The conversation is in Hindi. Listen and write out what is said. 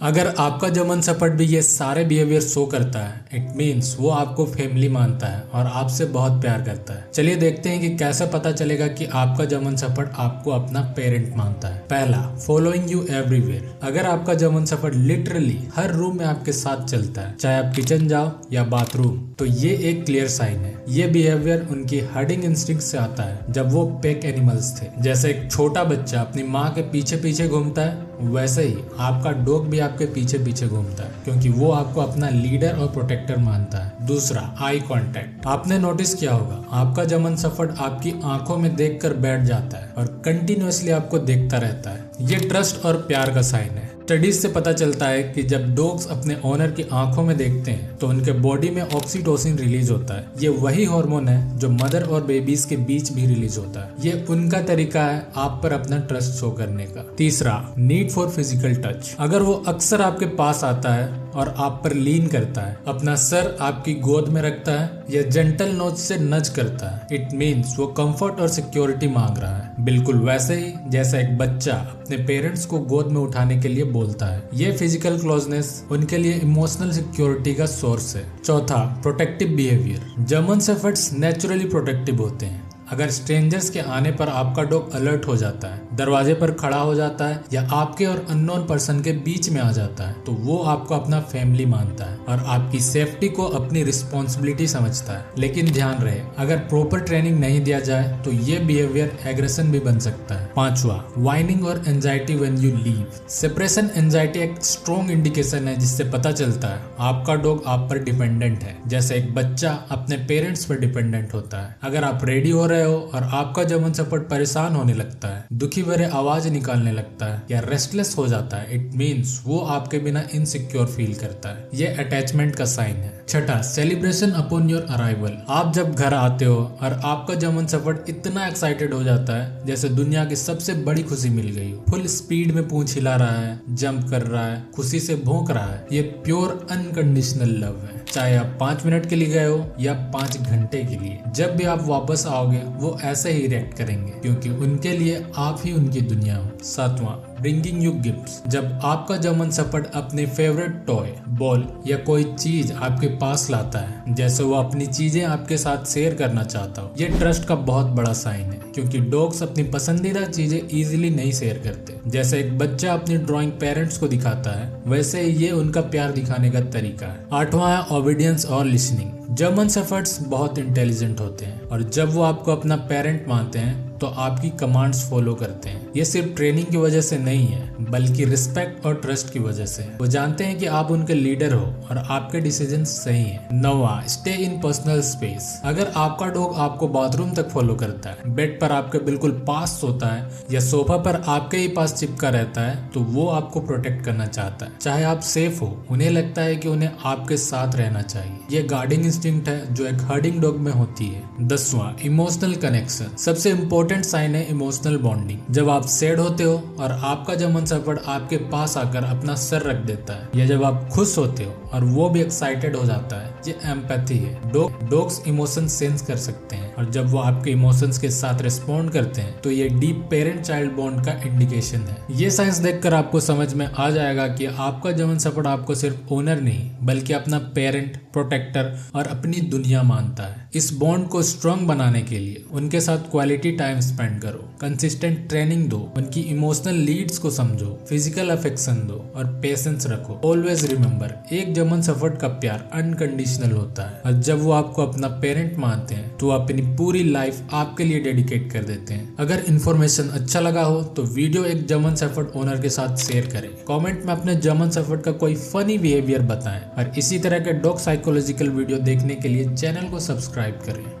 अगर आपका जर्मन शेफर्ड भी ये सारे बिहेवियर शो करता है, इट मीन्स वो आपको फैमिली मानता है और आपसे बहुत प्यार करता है। चलिए देखते हैं कि कैसे पता चलेगा कि आपका जर्मन शेफर्ड आपको अपना पेरेंट मानता है। पहला, फॉलोइंग यू एवरीवेयर। अगर आपका जर्मन शेफर्ड लिटरली हर रूम में आपके साथ चलता है, चाहे आप किचन जाओ या बाथरूम, तो ये एक क्लियर साइन है। ये बिहेवियर उनकी हर्डिंग इंस्टिंक्ट से आता है। जब वो पैक एनिमल्स थे, जैसे एक छोटा बच्चा अपनी माँ के पीछे पीछे घूमता है, वैसे ही आपका डॉग भी आपके पीछे पीछे घूमता है, क्योंकि वो आपको अपना लीडर और प्रोटेक्टर मानता है। दूसरा, आई कांटेक्ट। आपने नोटिस किया होगा, आपका जर्मन शेफर्ड आपकी आंखों में देखकर बैठ जाता है और कंटिन्यूअसली आपको देखता रहता है। ये ट्रस्ट और प्यार का साइन है। स्टडीज से पता चलता है कि जब डॉग्स अपने ओनर की आंखों में देखते हैं तो उनके बॉडी में ऑक्सीटोसिन रिलीज होता है। ये वही हार्मोन है जो मदर और बेबीज के बीच भी रिलीज होता है। ये उनका तरीका है आप पर अपना ट्रस्ट शो करने का। तीसरा, नीड फॉर फिजिकल टच। अगर वो अक्सर आपके पास आता है और आप पर लीन करता है, अपना सर आपकी गोद में रखता है या जेंटल नोच से नज करता है, इट मीन्स वो कंफर्ट और सिक्योरिटी मांग रहा है। बिल्कुल वैसे ही जैसा एक बच्चा अपने पेरेंट्स को गोद में उठाने के लिए बोलता है। ये फिजिकल क्लोजनेस उनके लिए इमोशनल सिक्योरिटी का सोर्स है। चौथा, protective behaviour. German shepherd's naturally protective होते हैं। अगर स्ट्रेंजर्स के आने पर आपका डॉग अलर्ट हो जाता है, दरवाजे पर खड़ा हो जाता है या आपके और अननोन पर्सन के बीच में आ जाता है, तो वो आपको अपना फैमिली मानता है और आपकी सेफ्टी को अपनी रिस्पॉन्सिबिलिटी समझता है। लेकिन ध्यान रहे, अगर प्रॉपर ट्रेनिंग नहीं दिया जाए तो ये बिहेवियर एग्रेशन भी बन सकता है। पांचवा, वाइनिंग और anxiety when you leave. Separation anxiety एक स्ट्रॉन्ग इंडिकेशन है जिससे पता चलता है आपका डॉग आप पर डिपेंडेंट है, जैसे एक बच्चा अपने पेरेंट्स पर डिपेंडेंट होता है। अगर आप रेडी हो रहे हो और आपका जर्मन शेफर्ड परेशान होने लगता है, दुखी भरे आवाज निकालने लगता है या रेस्टलेस हो जाता है, इट मीन्स वो आपके बिना इनसिक्योर फील करता है। ये अटैचमेंट का साइन है। छठा, सेलिब्रेशन अपॉन योर अराइवल। आप जब घर आते हो और आपका जर्मन शेफर्ड इतना एक्साइटेड हो जाता है जैसे दुनिया की सबसे बड़ी खुशी मिल गई हो। फुल स्पीड में पूंछ हिला रहा है, जंप कर रहा है, खुशी से भौंक रहा है। ये प्योर अनकंडीशनल लव है, चाहे आप 5 मिनट के लिए गए हो या 5 घंटे के लिए। जब भी आप वापस आओगे वो ऐसे ही रिएक्ट करेंगे, क्योंकि उनके लिए आप ही उनकी दुनिया हो। सातवां, ब्रिंगिंग यू गिफ्ट्स। जब आपका जर्मन शेफर्ड अपने फेवरेट टॉय, बॉल या कोई चीज आपके पास लाता है, जैसे वो अपनी चीजें आपके साथ शेयर करना चाहता हो, ये ट्रस्ट का बहुत बड़ा साइन है, क्योंकि डॉग्स अपनी पसंदीदा चीजें इजीली नहीं शेयर करते। जैसे एक बच्चा अपनी ड्राइंग पेरेंट्स को दिखाता है, वैसे ये उनका प्यार दिखाने का तरीका है। आठवां है ओबीडियंस और लिसनिंग। जर्मन शेफर्ड्स बहुत इंटेलिजेंट होते हैं और जब वो आपको अपना पेरेंट मानते हैं तो आपकी कमांड्स फॉलो करते हैं। ये सिर्फ ट्रेनिंग की वजह से नहीं है, बल्कि रिस्पेक्ट और ट्रस्ट की वजह से है। वो जानते हैं कि आप उनके लीडर हो और आपके डिसीजन सही हैं। नौवां, स्टे इन पर्सनल स्पेस। अगर आपका डॉग आपको बाथरूम तक फॉलो करता है, बेड पर आपके बिल्कुल पास सोता है या सोफा पर आपके ही पास चिपका रहता है, तो वो आपको प्रोटेक्ट करना चाहता है। चाहे आप सेफ हो, उन्हें लगता है कि उन्हें आपके साथ रहना चाहिए। ये गार्डिंग इंस्टिंक्ट है जो एक हर्डिंग डॉग में होती है। 10वां, इमोशनल कनेक्शन। सबसे इम्पोर्टेंट साइन है इमोशनल बॉन्डिंग। जब आप सैड होते हो और आपका जर्मन शेफर्ड आपके पास आकर अपना सर रख देता है, या जब आप खुश होते हो और वो भी एक्साइटेड हो जाता है, ये एम्पैथी है। डॉग्स इमोशन सेंस कर सकते हैं और जब वो आपके इमोशंस के साथ रिस्पॉन्ड करते हैं तो ये डीप पेरेंट चाइल्ड बॉन्ड का इंडिकेशन है। ये साइंस देखकर आपको समझ में आ जाएगा कि आपका जर्मन शेफर्ड आपको सिर्फ ओनर नहीं, बल्कि अपना पेरेंट, प्रोटेक्टर और अपनी दुनिया मानता है। इस बॉन्ड को स्ट्रॉन्ग बनाने के लिए उनके साथ क्वालिटी टाइम स्पेंड करो, कंसिस्टेंट ट्रेनिंग दो, उनकी इमोशनल लीड्स को समझो, फिजिकल अफेक्शन दो और पेशेंस रखो। ऑलवेज रिमेंबर, एक जर्मन शेफर्ड का प्यार अनकंडीशनल होता है और जब वो आपको अपना पेरेंट मानते हैं तो अपनी पूरी लाइफ आपके लिए डेडिकेट कर देते हैं। अगर इन्फॉर्मेशन अच्छा लगा हो तो वीडियो एक जर्मन शेफर्ड ओनर के साथ शेयर करें। कमेंट में अपने जर्मन शेफर्ड का कोई फनी बिहेवियर बताएं और इसी तरह के डॉग साइकोलॉजिकल वीडियो देखने के लिए चैनल को सब्सक्राइब करें।